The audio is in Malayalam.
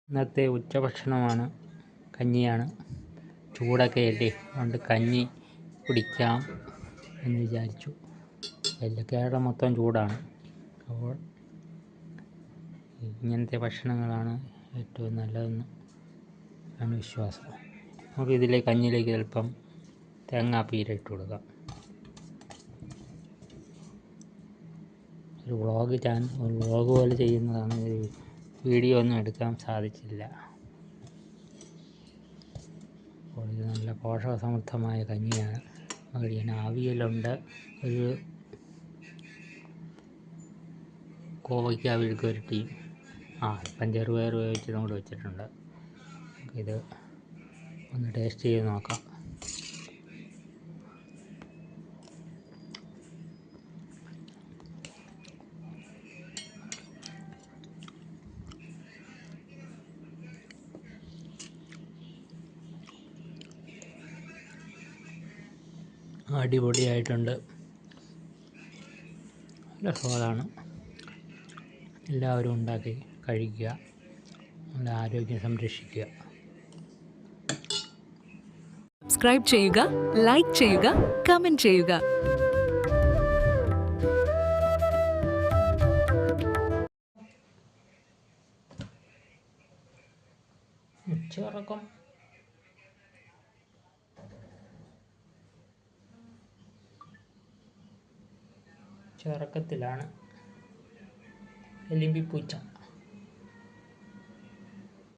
ഇന്നത്തെ ഉച്ചഭക്ഷണമാണ് കഞ്ഞിയാണ്. ചൂടൊക്കെ അല്ലേ, അതുകൊണ്ട് കഞ്ഞി കുടിക്കാം എന്ന് വിചാരിച്ചു. കേരളം മൊത്തം ചൂടാണ്. അപ്പോൾ ഇങ്ങനത്തെ ഭക്ഷണങ്ങളാണ് ഏറ്റവും നല്ലതെന്ന് ആണ് വിശ്വാസം. നമുക്ക് കഞ്ഞിയിലേക്ക് അല്പം തേങ്ങാപ്പീര ഇട്ട് കൊടുക്കാം. ഒരു വ്ളോഗ് പോലെ ചെയ്യുന്നതാണ്. വീഡിയോ ഒന്നും എടുക്കാൻ സാധിച്ചില്ല. അപ്പോൾ ഇത് നല്ല പോഷകസമൃദ്ധമായ കഞ്ഞിയാണ്. അതിന് ആവിയലുണ്ട്, ഒരു കോവയ്ക്ക വിഴുക്ക് വരട്ടി, ഇപ്പം ചെറുപയർ വേവിച്ചതും കൂടെ വെച്ചിട്ടുണ്ട്. ഇത് ഒന്ന് ടേസ്റ്റ് ചെയ്ത് നോക്കാം. അടിപൊളിയായിട്ടുണ്ട്. നല്ല സ്വാദാണ്. എല്ലാവരും ഉണ്ടാക്കി കഴിക്കുക, നമ്മുടെ ആരോഗ്യം സംരക്ഷിക്കുക. സബ്സ്ക്രൈബ് ചെയ്യുക, ലൈക്ക് ചെയ്യുക, കമന്റ് ചെയ്യുക. ഉച്ചയുറക്കത്തിലാണ് എലിമ്പി പൂച്ച.